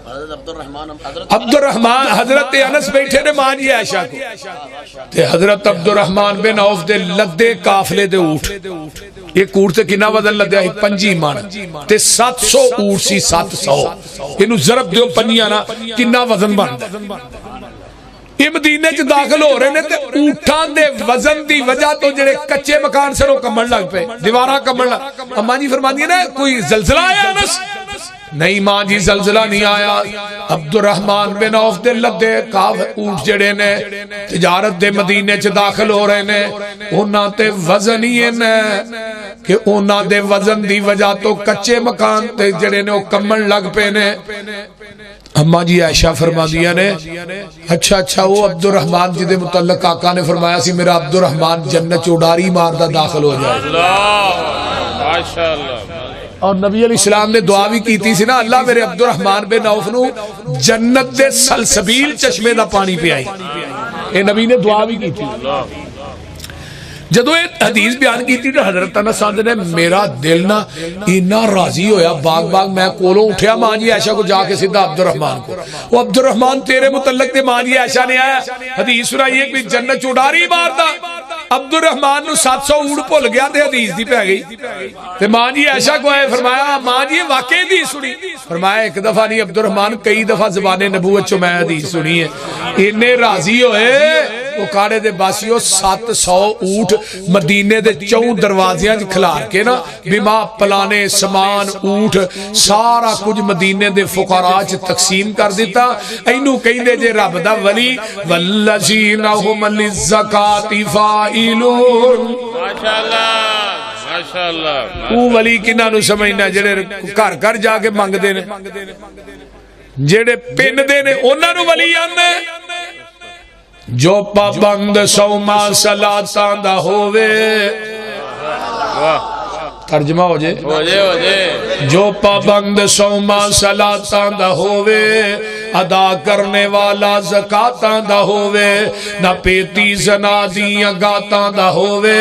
Abdurrahman हजरत अनस बैठे ने मान जी आयशा को ते हजरत अब्दुर्रहमान बिन औफ दे लद्दे काफले दे ऊठ एक ऊठ ते कितना वजन लद्या 5 मन ते 700 ऊठ सी 700 इनू जरब दियो पंजियां ना कितना वजन बनदा ये मदीने च दाखिल हो रहे ने ते ऊठां दे वजन दी वजह तो जेड़े कच्चे मकान से कंबण लग पे दीवारां कंबण लग अम्मा जी फरमांदी है ना कोई जलजला आया अनस नहीं मां जी जलजला नहीं आया अब्दुर्रहमान बिन औफ दे लद्दे काफ ऊंट जड़े ने तिजारत दे मदीने च दाखिल हो रहे ने उन्हां ते वजन ही है कि उन्हां दे वजन दी वजह तो कच्चे मकान ते जड़े ने कंबण लग पे ने अम्मा जी आयशा फरमादिया ने अच्छा अच्छा वो अब्दुर्रहमान जी दे मुतल्लक आका ने फरमाया सी मेरा अब्दुर्रहमान जन्नत च उडारी मारदा दाखिल हो जाए माशाअल्लाह और नबी अलैहिस्सलाम ने दुआ भी की सी ना अल्लाह मेरे अब्दुर्रहमान बिन औफ नू जन्नत दे सलसबील चश्मे दा पानी पियाई ए नबी ने दुआ भी की थी जदों ये हदीस बयान की थी तो हजरत अनस ने मेरा दिल ना इन्ना राजी होया बाग बाग मैं कोलों उठया मां जी आयशा को जाके सीधा अब्दुर्रहमान को वो अब्दुर्रहमान तेरे मुतल्लक ते मां जी आयशा ने आया हदीस सुनाई कि जन्नत चुडारी मारदा अब्दुर्रहमान नु 700 ऊंट भुल गया ते हदीस दी पै गई ते मां जी आयशा को आए फरमाया मां जी वाकई दी सुनी फरमाया एक दफा नहीं अब्दुर्रहमान कई दफा ज़बाने नबूवत चो मैं हदीस सुनी है इन्ने राजी होए वो काड़े दे बासियों 700 ऊंट मदीने दे 4 दरवाजियां च खिलार के ना बिमा पलाने समान ऊंट सारा कुछ मदीने दे फुकरा च तकसीम कर दिता इनू कहंदे जे रब दा वली वल्लजीना हुम लिज़काति फाइलून माशाअल्लाह माशाअल्लाह वो वली किन्हां नु समझना जेड़े घर घर जाके मंगदे ने जेड़े पिंडदे ने उन्हां नु वली आंदे जो पाबंद सौमा सलातां दा होवे तर्जमा हो जे जो पाबंद सौमा सलातां दा होवे अदा करने वाला ज़कातां दा होवे ना पेती जना दियां गातां दा होवे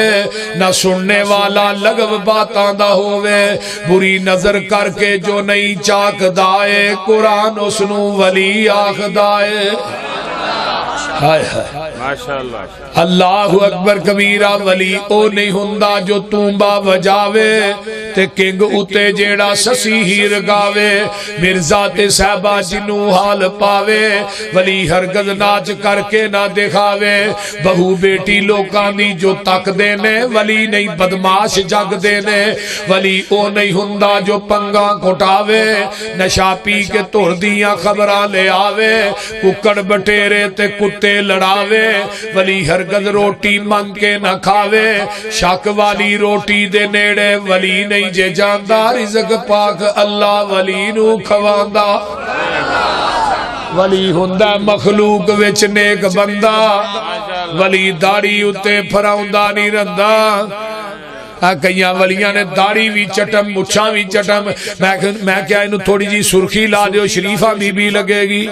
ना सुनने वाला लगव बातां दा होवे बुरी नजर करके जो नहीं चाकदा है कुरान उसनू वली आखदा है हाय हाय माशाअल्लाह अल्लाहु अकबर कबीरा वली ओ नहीं हुंदा जो तूंबा बजावे ते किंग उते जेड़ा ससी हीर गावे मिर्जा ते साहबा जिनू हाल पावे वली हरगज नाच करके ना दिखावे बहू बेटी लोकां दी जो तकदे ने वली नहीं बदमाश जगदे ने वली ओ नहीं हुंदा जो पंगा घुटावे नशा पी के धुर दियां खबरां ले आवे कुकड़ बटेरे ते कुत्ते लड़ावे वली हरगज रोटी मंग के न खावे शक वाली रोटी दे नेड़े वली नहीं जे जांदा रिज़्क पाक अल्लाह वली नू खवांदा वली हुंदा मखलूक विच नेक बंदा वली दाढ़ी उत्ते फराउंदा नहीं रंदा कई वलियां ने दाढ़ी भी चटम मुछां भी चटम मैं क्या इनू थोड़ी जी सुर्खी ला दियो शरीफा बीबी लगेगी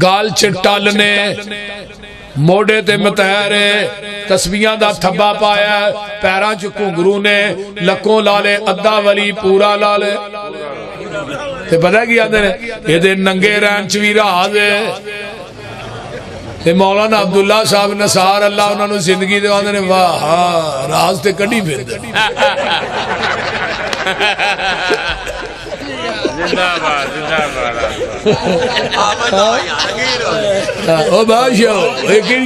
गाल च टल ने मोड़े ते मतहरे तस्बीहां दा थब्बा पाया पैरां च घुंघरू ने लक्कों ला ले अद्धा वली पूरा ला ले ते पता की आंदे ने एदे नंगे रहन च भी राज ते मौलाना अब्दुल्ला साहब नसार अल्लाह उन्हां नूं जिंदगी दे आंदे ने वाह राज ते कड्ढी फिरदे जिंदाबाद जिंदाबाद ओ बाशो एक ही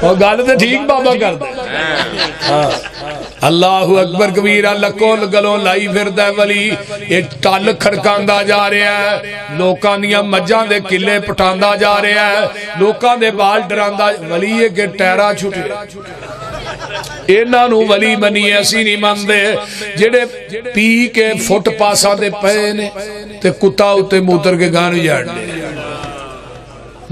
और गल तो ठीक बाबा कर अल्लाहु अकबर कबीरा लको गलों लाई फिरदा वली एक टल खड़कांदा जा रहा है लोकां दियां मज्जां दे किले पटांदा जा रहा है लोकां दे बाल डरांदा वली के टैरा छुटे इन्हां नूं वली मनी असीं नहीं मनदे जेड़े पी के फुट पासा दे पए ने ते कुत्ता उत्ते मूतर के गान उजाड़ने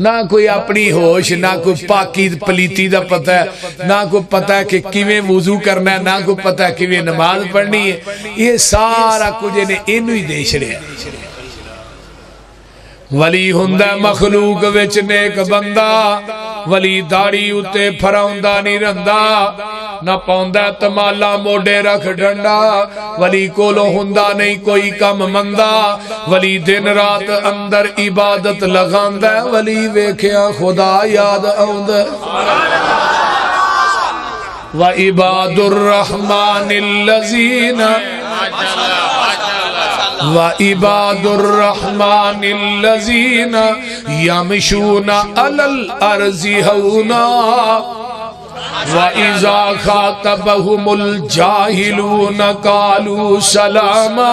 ना कोई अपनी होश ना कोई पाकी पलीती दा पता है ना कोई पता है कि किवें वुजू करना है ना कोई पता है किवें नमाज पढ़नी है ये सारा कुछ इन्हें इनू ही दे छड़िया वली हुंदा मखलूक विच नेक बंदा वली दाड़ी उत्ते फराउंदा नहीं रंदा ना पाउंदा तमाला मोडे रख डंडा वली कोलो हुंदा नहीं कोई कम मंदा वली दिन रात अंदर इबादत लगांदा वली वेखिया खुदा याद आउंदा व इबादुर रहमानिल्लज़ीना व इबादुर रहमानिल्लज़ीना यमशूना अलल अर्ज़ि हौना व इज़ा खातबहुमुल जाहिलून कालू सलामा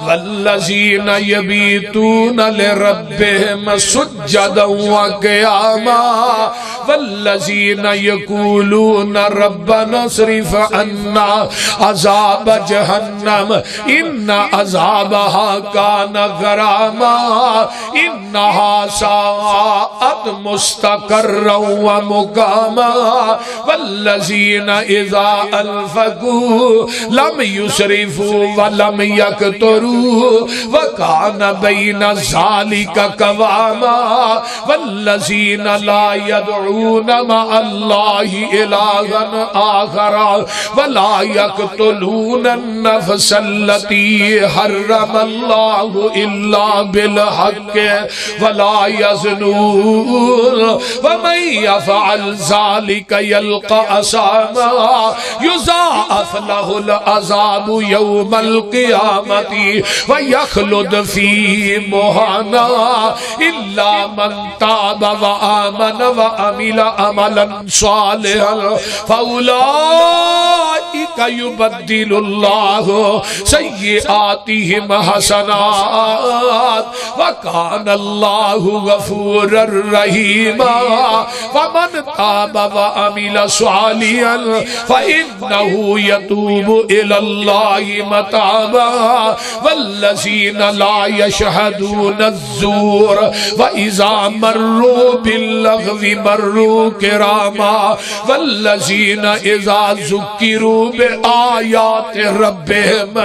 वल्लज़ीना यबीतून लिरब्बिहिम सुज्जदन व क़ियामा वल्लज़ीना यक़ूलून रब्बना अस्रिफ अन्ना अज़ाब जहन्नम इन्ना अज़ाबहा कान गरामा इन्नहा साअत मुस्तक़र्रन व मुक़ामा वल्लज़ीना इज़ा अनफ़क़ू लम युसरिफ़ू व लम यक़तरू व कान बैन ज़ालिका क़वामा वल्लज़ीना ला यदऊन मअल्लाहि इलाहन आखरा व ला यक़तुलून अन्नफ़्सल्लती हर्रमल्लाहु इल्ला बिल हक़्क़ व ला यज़नून व मन यफ़अल ज़ालिका यल्क़ा असामा युज़ाअफ़ लहुल अज़ाबु यौमल क़ियामति व यख़लुद फ़ीहि मुहाना इल्ला मन ताब व आमन व अमिला अमलन सालिहन फ़उलाइका युबद्दिलुल्लाहु सय्यिआतिहिम हसनात व कानल्लाहु गफ़ूरर रहीमा व मन ताब व अमिला सालिहन फ़इन्नहु यतूबु इलल्लाहि मताबा वल्लज़ीना ला यशहदून अज़्ज़ूर व इज़ा मर्रू बिल्लग़्वी मर्रू किरामा वल्लज़ीना इज़ा ज़ुक्किरू बिआयाति रब्बिहिम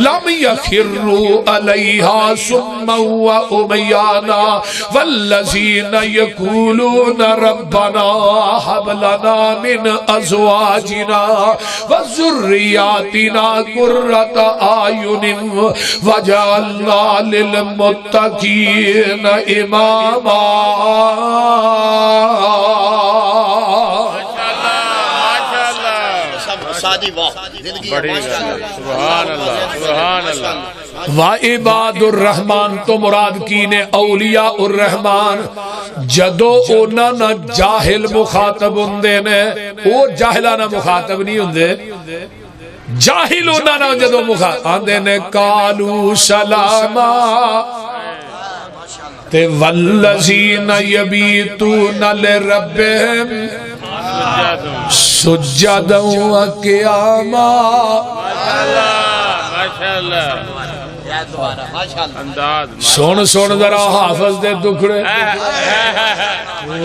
लम यख़िर्रू अलैहा सुम्मन व उमयाना वल्लज़ीना यक़ूलून रब्बना हब लना मिन अज़वाजिना व ज़ुर्रिय्यातिना क़ुर्रत आयुनिन वजअलना लिल मुत्तक़ीन इमामा। व इबादुर रहमान तो मुराद की ने औलिया उर रहमान जदो ओना ना जाहिल मुखातब हुंदे ने ओ जाहिला ना मुखातब नहीं हुंदे जाहिल ओना ना जदो मुखातब आंदे ने कालू सलामा ते वल्लज़ीना यबीतून लिरब्बिहिम सुज्जदन व क़ियामा। सुन सुन जरा हाफिज दे दुखड़े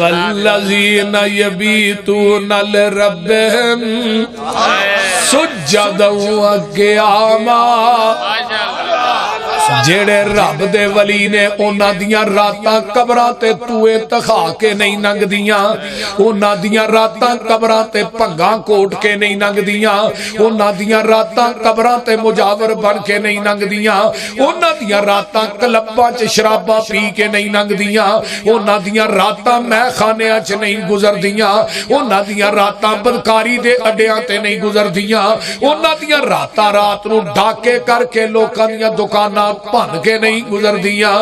वल्लज़ीना यबीतून लिरब्बिहिम सुज्जदन व क़ियामा। जेड़े रब दे वली ने उन्हां दियां रातां कबरां ते तूए तखा के नहीं लंघदियां उन्हां दियां रातां कबरां ते भंगा कोट के नहीं लंघदियां उन्हां दियां रातां कबरां ते मुजावर बन के नहीं लंघदियां उन्हां दियां रातां क्लबां च शराबां पी के नहीं लंघदियां उन्हां दियां रातां मैखानियां च नहीं गुजरदियां उन्हां दियां रातां बदकारी दे अड्डियां ते नहीं गुजरदियां उन्हां दियां रातां रात नूं डाके करके लोकां दियां दुकानां भन के नहीं गुजरदियां।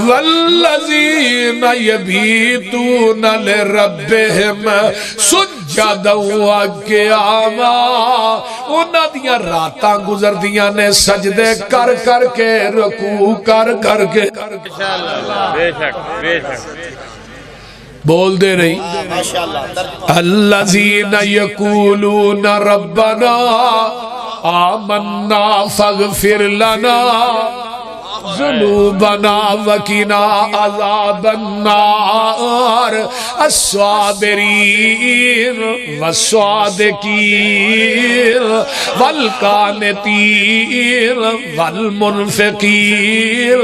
वल्लज़ीना यबीतून लिरब्बिहिम सुज्जदन व क़ियामा। उन्हां दियां रातां गुजरदियां ने सजदे कर कर के रुकू कर कर के बेशक बेशक बोल दे रही अल्लज़ीना यक़ूलून रब्बना आमन्ना फ़ग़फ़िर लना ज़ुनूबना वकीना अज़ाबन्नार अस्साबिरीन वस्सादिकीन वल्कानितीन वल्मुनफ़िकीन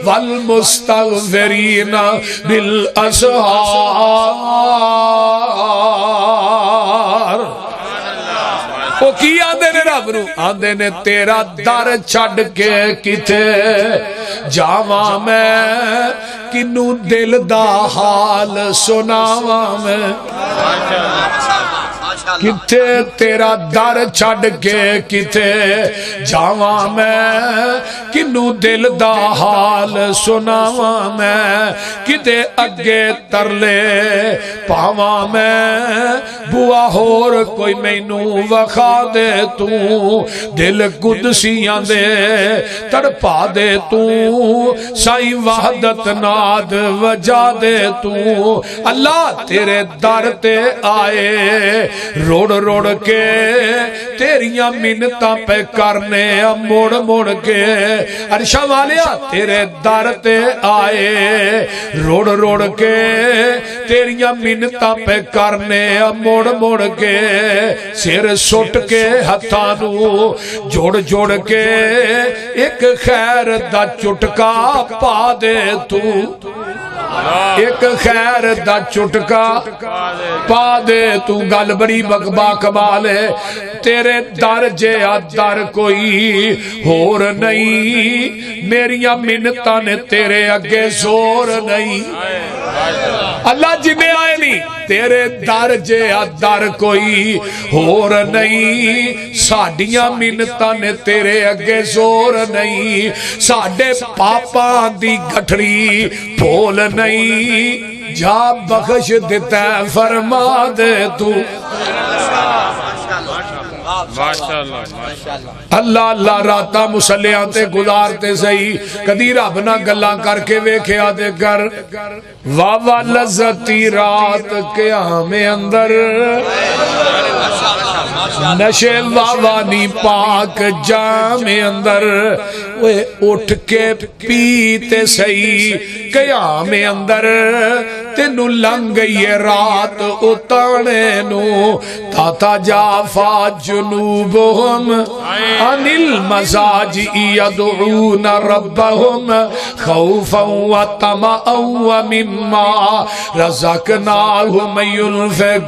वल्मुस्तग़फ़िरीन बिल असहार। वो की आंदे ने रब नूं? आंदे ने तेरा दर छड़ के किथे जावा मैं, किनू दिल दा हाल सुनावा मैं। किथे तेरा दर छड़ के किथे जावा मैं, किनू दिल दा हाल सुनावा मैं। किते अगे तरले पावा मैं, बुआ होर कोई मैनू वखा दे तू। दिल कुदसियां दे तड़पा दे तू, साईं वहदत नाद वजा दे तू। अल्लाह तेरे दर ते आए रोड़ रोड़ के तेरिया मिन्नतां पे करने मुड़ मुड़ के। अर्शा वालिया तेरे दर ते आए रोड़ रोड़ के तेरिया मिन्नतां पे करने मुड़ मुड़ के। सिर सुट के हत्थां नूं जोड़ जोड़ के एक खैर दा चुटका पा दे तू। एक खैर दा चुटका पा दे तू। गल बड़ी बकबा कमाल है, तेरे दर जिहा दर कोई होर नहीं। मेरिया मिन्नतां ने तेरे अगे जोर नहीं। अल्लाह जिन्ने आए नहीं तेरे दर जिहा दर कोई होर नहीं। साडियां मिन्नतां ने तेरे अगे जोर नहीं। साडे पापां दी गठड़ी भोल नहीं। जा बख्श दिता फरमा दे तू। अल्लाह अल्लाह रातां मुसल्लियां ते गुजारते सही, कदी रब ना गल्लां करके वेख्या ते कर। वाह वाह लज़्ज़ती रात क़यामे अंदर, नशे वावा नी पाक जामे अंदर। वे उठ के पीते सही क़यामे अंदर, तेनू लंघ गई है रात उताने नू। ताता जाफा जुनूबुहुम अनिल मज़ाजी यदऊन रब्बहुम खौफन व तमअन व मिम्मा रज़क़नाहुम युनफ़िक़ून।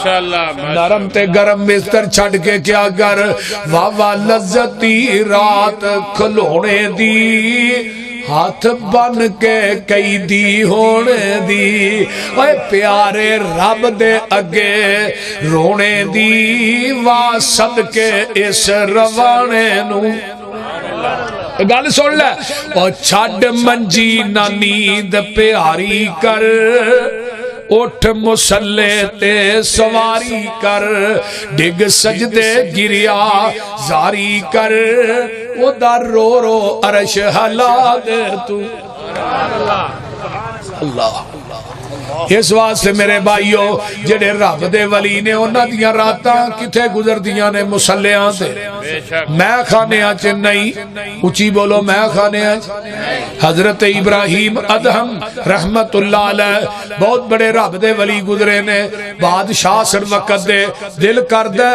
नरम ते गरम बिस्तर छड़ के क्या कर। वावा लज़्ज़ती रात खलोने दी, हाथ बन के कैदी होने दी। ओए प्यारे रब दे अगे रोने दी, वाह सदके इस रवाने नू। गल सुन ले, ओ छड़ मंजी ना नींद प्यारी कर। उठ मुसल्ले ते सवारी कर, डिग सजदे गिरिया जारी कर। ओदा रो रो अरश हला दे तू। अल्लाह इस वास्ते मेरे भाईओ जेड़े रब दे वली ने उन्हां दियां रातां किथे गुजरदियां ने मुसल्लियां ते, मैं खानियां च नहीं। उची बोलो मैं खानियां च। हजरत इब्राहिम अदहम रहमतुल्लाह अलैह बहुत बड़े रब दे वली गुजरे ने। बादशाह सन वक्त दे दिल करदा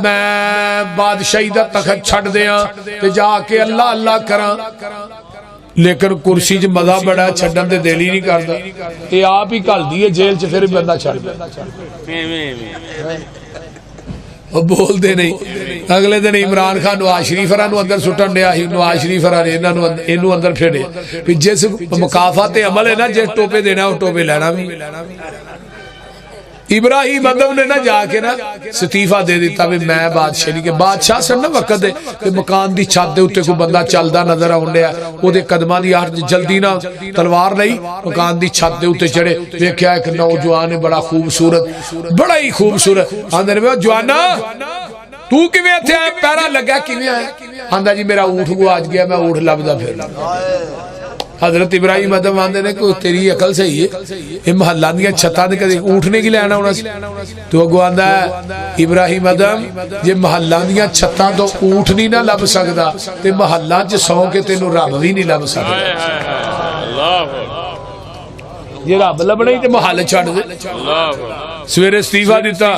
मैं बादशाही दा तखत छड़ दियां ते जाके अल्लाह अल्लाह करां, लेकिन कुर्सी च मजा बड़ा छड्डन ते दिल ही नहीं करता। ये आप ही घल दी है जेल च, फिर बंदा छड़ बोलते नहीं। अगले दिन इमरान खान नवाज शरीफ अंदर सुटन दिया, नवाज शरीफ ने इनू अंदर फेड़िया। जिस मुकाफा ते अमल है ना, जिस टोपे देना वो टोपे लेना भी। इब्राहिम अदम ने ना जाके ना इस्तीफा दे दिता भी मैं बादशाह नहीं। के बादशाह सन ना वक्त दे मकान की छत के उत्ते कोई बंदा चलता नजर आउंड दिया, ओदे कदमां दी आड़ जल्दी ना तलवार लई मकान की छत के उत्ते चढ़े। वेख्या एक नौजवान है बड़ा खूबसूरत, बड़ा ही खूबसूरत। आंदे ने जवाना तू किवें इत्थे आया, पैरा लगा किवें आया? आंदा जी मेरा ऊँट गुआच गया, मैं ऊँट लभदा फिर। हजरत इब्राहिम अदम आंदे ने कोई तेरी अकल सही है, ये महल्ला दी छत्तां ते कदे ऊठने की लैना होना सी। तो अगो आंदा इब्राहिम अदम जे महल्ला दी छत्तां तो ऊठ नहीं ना लभ सकदा ते महल्ला च सौ के तेनू रब भी नहीं लभ सकदा। जे रब लभना ही ते महल छड्ड दे। सवेरे इस्तीफा दिता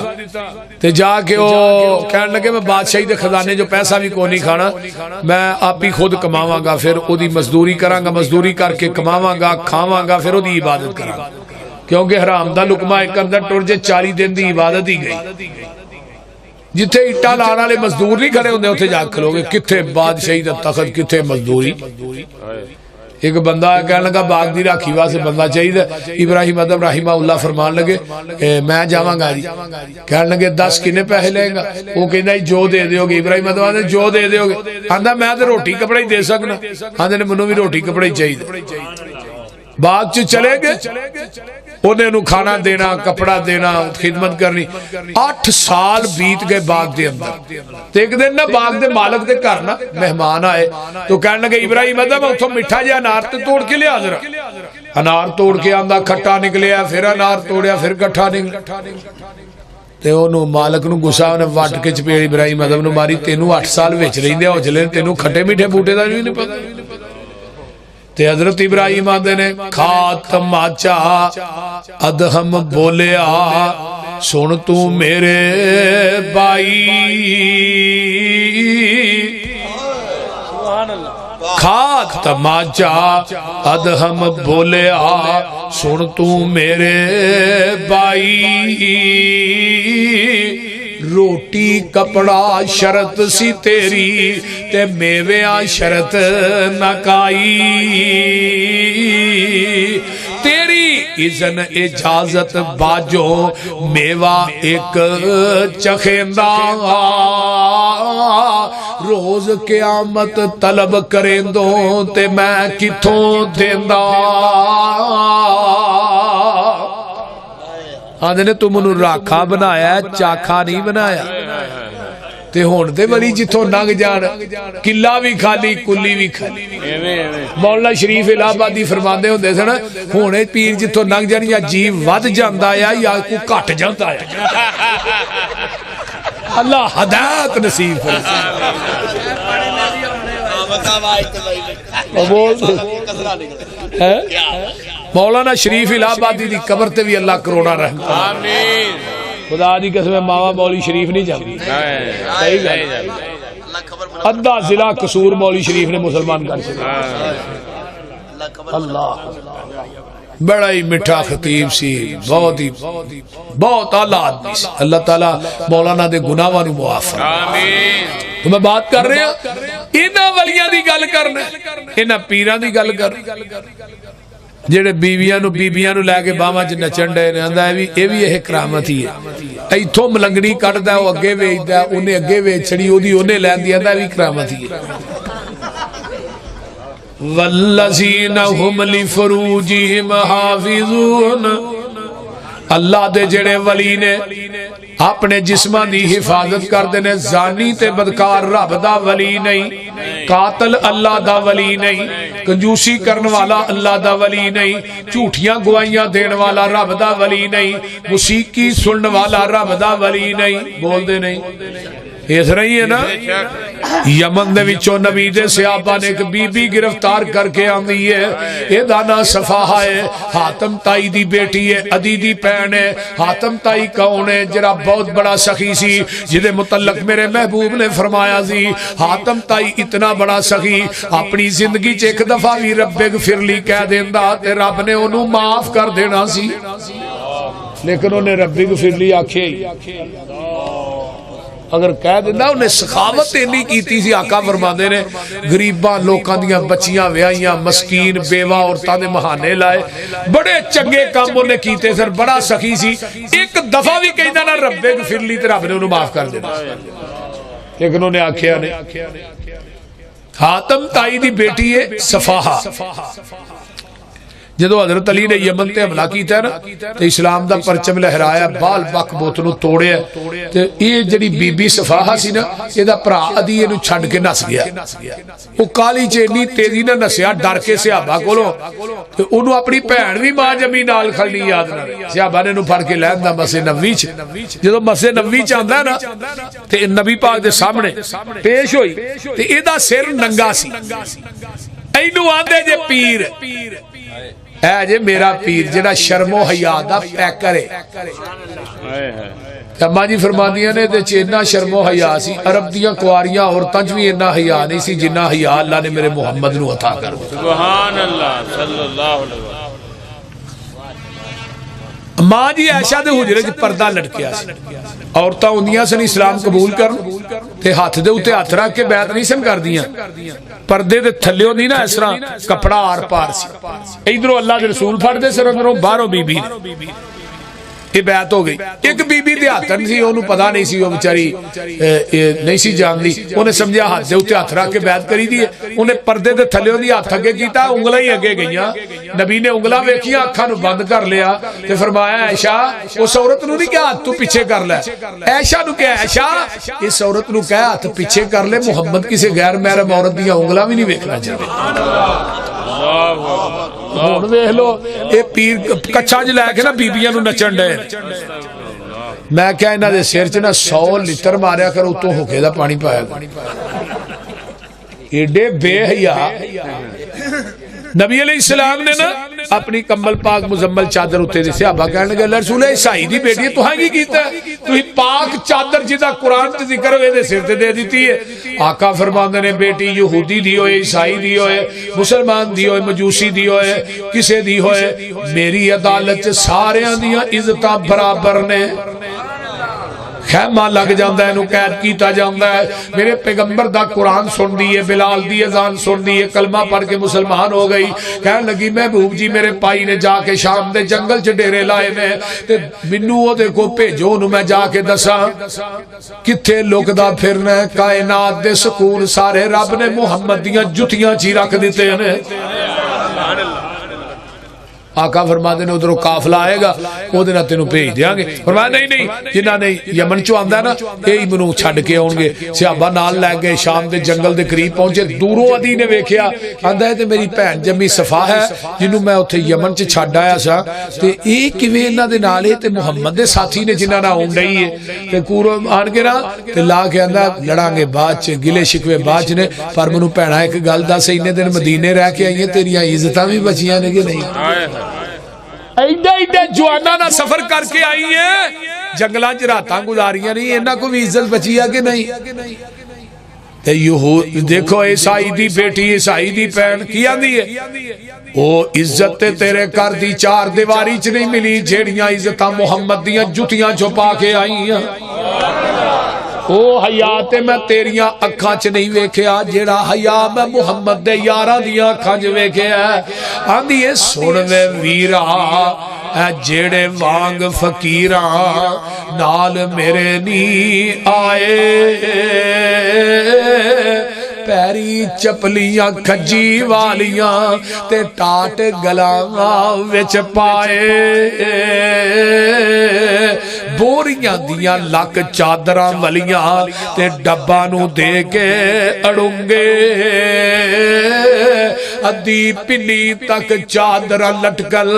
ते जाके ओ कहन लगे मैं बादशाही दे खजाने जो पैसा भी कोई नहीं खाना, मैं आप ही खुद कमावांगा, फिर ओदी मजदूरी करांगा, मजदूरी करके कमावांगा, खावांगा, फिर ओदी इबादत करांगा, क्योंकि हराम दा लुकमा एक अंदर टुर जे 40 दिन दी इबादत ही गई। जिथे इट्टा लाने वाले मजदूर नहीं खड़े होंदे उत्थे जाके खलोगे, किथे बादशाही दा तखत, किथे मजदूरी। एक बंदा कह लगा बाग की राखी वास्ते बंदा चाहिए। इब्राहिम अदम राहिमाहुल्लाह फरमान लगे मैं जावांगा जी। कह लगे 10 किन्ने पैसे लेगा? वो कहना जो दे दोगे। इब्राहिम अदम आंदे जो दे दोगे? आंदा मैं तो रोटी कपड़ा ही दे सकना। आंदे ने मैनू भी रोटी कपड़ा ही चाहिए। बाग च चले गए, उन्हें खाना देना, कपड़ा देना, खिदमत करनी। 8 साल बीत गए बाग के अंदर। एक दिन ना बाग के मालक के घर ना मेहमान आए, तो कहने लगे इब्राहिम अदम उतो मिठा जिहा अनार तो तोड़ के लिया जरा। अनार तोड़ के आंदा, खट्टा निकलिया, फिर अनार तोड़िया, फिर कट्ठा निकलिया। ते ओनू मालक नू गुस्सा, उन्हें वट के चपेड़ इब्राहिम अदम नू मारी। तेनू 8 साल विच रहिंदे हौजले, तेनू खट्टे मीठे बूटे का भी नहीं पता। ते हजरत इब्राहिम आंदे ने खातमा चा अदहम बोलिया सुन तू मेरे भाई। खातमा चा अदहम बोलिया सुन तू मेरे भाई। रोटी कपड़ा शरत सी तेरी ते मेवेया शरत नकाई। तेरी इज़न इजाजत बाजो मेवा एक चखेंदा। रोज क़यामत तलब करेंदो ते मैं किथों देंदा। आंदे ने तू मैनू राखा बनाया, चाखा नहीं बनाया। ते हुण ते वली जिथों लंघ जान, किला भी खाली, कुली भी खाली। मौलाना शरीफ इलाहाबादी फरमांदे हुंदे सन, हुणे पीर जिथों लंघ जान या जीव वध जांदा है या कोई घट जांदा है। अल्लाह हदायत नसीब करे। मौलाना शरीफ इलाहाबादी की कबर ते भी अल्लाह करोड़ा रहमत। आमीन। खुदा दी कसम मावा मौली शरीफ नहीं जाती। सही गल। अद्धा जिला कसूर मौली शरीफ ने मुसलमान कर दिया। अल्लाह बड़ा ही मिठा खतीब सी, बहुत आला आदमी सी। अल्लाह ताला मौलाना दे गुनाहां नू मुआफ करे। आमीन। तो मैं बात कर रहा इन्हां वलियां दी गल करना, इन्हां पीरां दी गल कर जेड़े बीबियां नू लैके बावां च नचन डे ने। आंदा ये भी यह करामत ही है। इथों मलंगनी कटदा, वो अगे वेचदा, उन्हें अगे वेचनी, ओदी ओने लैंदी। आंदा भी करामत ही है। वल्लज़ीना हुम लिफुरूजिहिम हाफिज़ून। अल्लाह दे जेड़े वली ने अपने जिस्मां दी हिफाजत करते ने। जानी ते बदकार रब दा वली नहीं, कातल अल्लाह दा वली नहीं, कंजूसी करने वाला अल्लाह दा वली नहीं, झूठियां गवाहियां देने वाला रब दा वली नहीं, मुसीकी सुनने वाला रब दा वली नहीं। बोलते नहीं इस रही है ना। यमन दे विचों नबी दे सहाबा ने एक बीबी गिरफ्तार करके आंदी है। एदा नाम सफाहा है, हातम ताई दी बेटी है, अदी दी भैन है। हातम ताई कौन है? जरा बहुत बड़ा सखी सी, जिदे मुतल्लक मेरे महबूब ने फरमाया सी हातम ताई इतना बड़ा सखी अपनी जिंदगी च एक दफा भी रब्बे गफिरली कह देंदा ते रब ने ओनू माफ कर देना सी, लेकिन उन्हें रब्बे गफिरली आखे। अगर कह देना उन्हें सखावत इन्नी की सी। आका फरमाते ने गरीबां लोकां दियां बच्चियां व्याहियां, मस्कीन बेवा औरतां दे महाने लाए, बड़े चंगे काम उन्हें कीते सर। बड़ा सखी सी, एक दफा भी कहना ना रब्बे गफिरली ते रब ने उन्हें माफ कर देना, लेकिन उन्हें आख्या ने। हातम ताई दी बेटी है सफाहा, जदों हजरत अली ने यमन ते हमला किया ना तो इस्लाम दा परचम लहराया, बाल बक बुत नूं तोड़िया ते ये जिहड़ी बीबी सफाहा सी ना इहदा भरा अदी इहनूं छड्ड के नस गया। वो काली च इन्नी तेजी नाल नसिया डर के सहाबा कोलों ते उहनूं अपनी भैण भी मां जमी नाल खड़नी याद ना सहाबा ने इहनूं फड़ के लैंदा मसे नबी च। जदों मसे नबी च आंदा ना ते नबी पाक दे सामने पेश होई ते इहदा सिर नंगा सी। इहनूं आंदे जे पीर है जे मेरा पीर जिहड़ा शर्मो हया दा पैकर है। अम्मा जी फरमादियां ने ते इन्ना शर्मो हया सी, अरब दियां कुआरियां औरतां च भी इन्ना हया नहीं सी जिन्ना हया अल्लाह ने मेरे मुहम्मद नूं अता कर दिता। सुभान अल्लाह सल्लल्लाहु अलैहि वसल्लम। मां जी ऐशा दे हुजरे च पर्दा लटकिया सी, औरतां उंदियां सन इस्लाम कबूल करन ते हाथ दे उत्ते हाथ रख के बैत नहीं सन करदियां। पर्दे दे थल्ले दी ना इस तरह कपड़ा आर पार सी, इधरों अल्लाह दे रसूल फड़दे सिर, उधरों बाहरों बीबी ये बैत हो गई। एक बीबी दे हाथ नहीं सी, ओनू पता नहीं सी, वो बेचारी नहीं सी जानदी, उन्हें समझा हाथ दे उत्ते हाथ रख के बैत करी दी है। उन्हें पर्दे दे थल्ले दी हाथ अगे कीता, उंगलां ही अगे गईयां। नबी ने उंगलां वेखियां, अखां नूं बंद कर लिया ते फरमाया ऐशा उस औरत नूं नहीं कहा हाथ तू पीछे कर लै, ऐशा नूं कहा ऐशा इस औरत नूं कहा हाथ पीछे कर ले, मुहम्मद किसी गैर महरम औरत दी उंगलां भी नहीं वेखना चाहते। हुण वेख लो ये पीर कच्छा च लैके ना बीबियां नूं नचण डे। मैं क्या इन्हां दे सिर च ना 100 लीटर मारिया कर, उतों होके दा पानी पाया एडे बेहया। नबी अलैहिस्सलाम ने ना अपनी कम्बल पाक मुजम्मल चादर उत्ते दी, सहाबा कहण लगे रसूल ईसाई दी बेटी तुहां की कीता, तुसीं पाक चादर जिहदा कुरान च जिक्र होए दे सिर ते दे दित्ती है। आका फरमांदे ने बेटी यहूदी दी होए, ईसाई दी होए, मुसलमान दी होए, मजूसी दी होए, किसे दी होए, मेरी अदालत च सारियां दियां इज्जतां बराबर ने। खैमा लग जाता है, कैद किया जाता है। मेरे पैगंबर दा कुरान सुन दी है, बिलाल दी अजान सुन दी है, कलमा पढ़ के मुसलमान हो गई। कह लगी महबूब जी मेरे भाई ने जाके शाम दे जंगल च डेरे लाए ने ते मैनू ओदे को भेजो, ओनू मैं जाके दसा किथे लुकदा फिरना। कायनात दे सुकून सारे रब ने मुहम्मद दियां जुतियां च ही रख दिते ने। आका फरमाते ने उधरों काफला आएगा ओदे नाल तेनू भेज देंगे। फरमाया नहीं नहीं, जिन्हां ने यमन चों आंदा ना यही मैनू छड्ड के आउणगे। सहाबा नाल लै गए, शाम दे जंगल दे करीब पहुंचे। दूरों अदी ने वेखिया, आंदा है ते मेरी भैन जम्मी सफा है जिन्नू मैं उत्थे यमन च छड्ड आया सा, ते ये किवें इन्हां दे नाल ते मुहम्मद दे साथी ने जिन्हां नाल आउण डई है। ते कूरो आण के ना ते ला के आंदा लड़ांगे बाद च, गिले शिकवे बाद च ने, पर मैनू भैणा एक गल दस, इन्ने दिन मदीने रह के आई है, तेरियां इज्जतां भी बचियां ने कि नहीं? एडा एडा जवाना ना सफर करके आई है, जंगलों च रातां गुजारियां नहीं, इन्हां को भी इज्जत बची है कि नहीं? ते देखो ईसाई दी बेटी, ईसाई दी भैन की आंदी है, ओ इज्जत ते तेरे घर दी चार दीवारी च नहीं मिली, जेड़ियां इज्जतां मुहम्मद दियां जुतियां छुपा के आई हैं। ओ हया ते मैं तेरिया अखां च नहीं वेखिया, जेड़ा हया मैं मुहम्मद दे यारां दियां अखां च वेखिया। आंदी ए सुन वे वीरा, जेड़े वांग फकीरा नाल मेरे नी आए, पैरी चपलियां खजी वालियां ते टाट गलां विच पाए, बोरियां दियां लक चादरां वलियां ते डब्बा नू दे के अड़ूंगे, अद्धी पिन्नी तक चादरां लटकल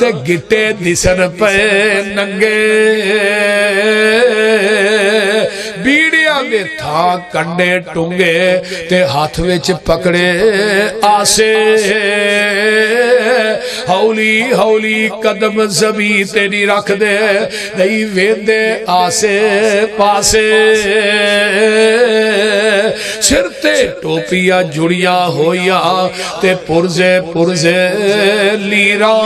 ते गिट्टे दिसन पे नंगे, बीड़ियां दे था कंडे टुंगे ते हाथ विच पकड़े आसे, हौली हौली कदम जमी ते नहीं रख दे, नहीं वेंदे आसे पासे, सिर ते टोपियां जुड़िया होइया ते पुरजे पुरजे लीरा,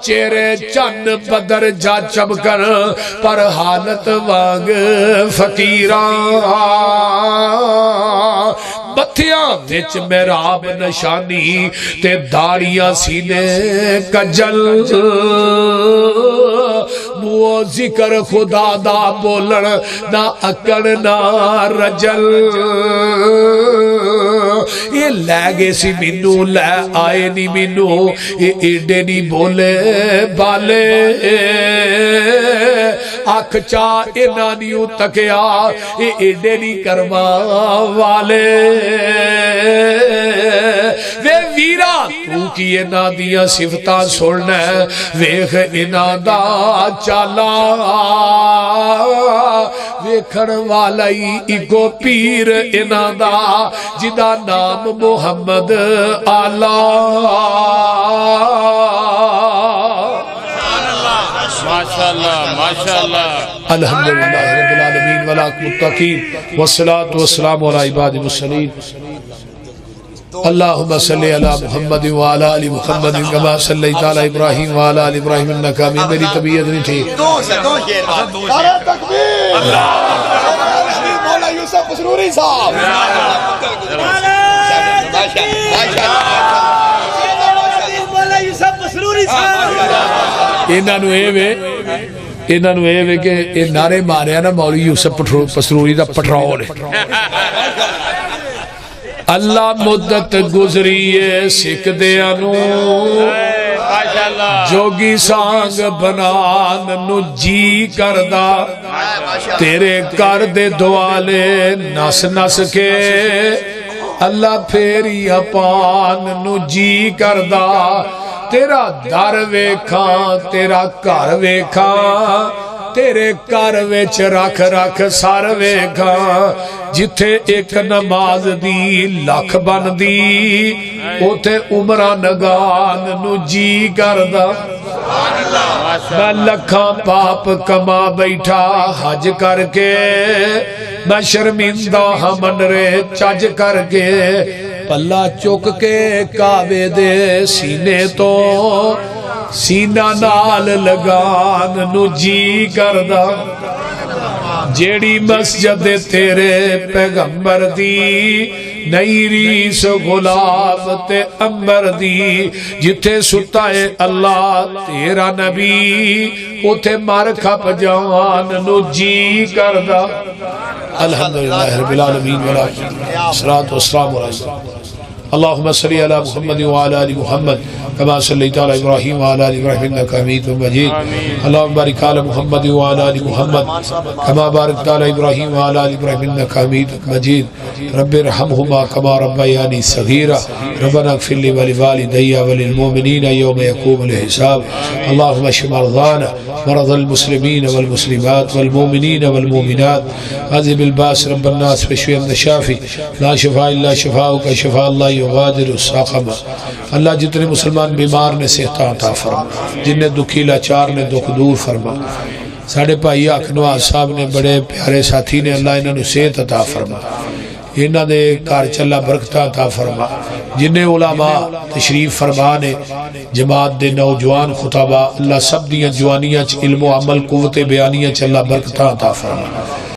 चेहरे चन्न बदर जा चमकन पर हालत वांग फकीरा, मथियां विच मेहराब निशानी ते दाड़ियां सीने कजल, मुंह वो जिक्र खुदा दा बोलन ना अकड़ ना रजल ये लै गए सी मैनू लै आए नी मैनू ये एडे नी बोले बाले अख चा इन्हां नी तकिया ये एडे नी करवा वाले वे वीरा तू की इन्हां दियां सिफतां सुनना वेख इन्हां दा चाला वेखण वाला ही इको पीर इन्हां दा जिदा नाम मुहम्मद आला माशाअल्लाह माशाअल्लाह अल्हम्दुलिल्लाह रब्बिल आलमीन वला मुत्तकीन वस्सलातु वस्सलामु अला इबादिल मुरसलीन अल्लाहुम्मा सल्लि अला मुहम्मद व अला आलि मुहम्मद कमा सल्लैता अला इब्राहीम व अला आलि इब्राहीम इन्नका हमीद। मेरी तबीयत नहीं ठीक। नारे तकबीर मौला यूसुफ मसरूरी साहब मौला यूसुफ मसरूरी साहब इन्हां नूं ए वे कि ये नारे मारिया ना मौली यूसुफ पसरूरी दा पेट्रोल अल्लाह मुद्दत गुजरी है सिकदियां नूं जोगी सांग बनान नूं जी करदा तेरे घर दे दुआले नस नस के अल्लाह फेरिया पान नूं जी करदा तेरा दर वेखा तेरा घर वेखा तेरे घर विच रख रख सर वेखा जिथे एक नमाज दी लख बनदी उथे उमरा नगान नू जी करदा मैं लखा पाप कमा बैठा हज करके मैं शर्मिंदा हाँ मनरे चज करके पल्ला चुक के काबे दे सीने तो सीना नाल लगान नू जी करदा जेड़ी मस्जिद तेरे पैगंबर दी नई रीस गुलाब ते अंबर दी जिथे सुता है अल्लाह तेरा नबी उथे मर खप जान नू जी करदा। अल्हम्दुलिल्लाह रब्बिल आलमीन वला सलातु वस्सलामु अलैहि अल्लाहुम्मा सल्लि अला मुहम्मद व अला आलि मुहम्मद कमा सल्लैता अला इब्राहीम व अला आलि इब्राहीम इन्नका हमीदुम मजीद। अल्लाहुम्मा बारिक अला मुहम्मद व अला आलि मुहम्मद कमा बारकता अला इब्राहीम व अला आलि इब्राहीम इन्नका हमीदुम मजीद। रब्बिरहमहुमा कमा रब्बयानी सगीरा रब्बना इग़फिर ली व लिवालिदैया व लिलमुमिनीन यौम यक़ूमुल हिसाब। अल्लाहुम्मा इश्फ़ि मरज़ाना मरज़ल मुस्लिमीन वल मुस्लिमात वल मुमिनीन वल मुमिनात अज़हिबिल बास रब्बन नास वश्फ़ि अंत शाफ़ी ला शिफ़ा इल्ला शिफ़ाउका शिफ़ा अल्लाह युग़ादिरु सक़मा। अल्लाह जितने मुसलमान बीमार ने सेहत अता फरमा, जिन्हें दुखी लाचार ने दुख दूर फरमा। साढ़े भाई हक नवाज साहब ने बड़े प्यारे साथी ने, अल्लाह इन्होंने सेहत अता फरमा, इन्हों दे घर चला बरकत अता फरमा। जिन्हें उलामा तशरीफ फरमा ने जमात दे नौजवान खुताबा, अल्लाह सब दियां जवानियां च इल्म अमल कुव्वत बयानियां च अल्लाह बरकत अता फरमा।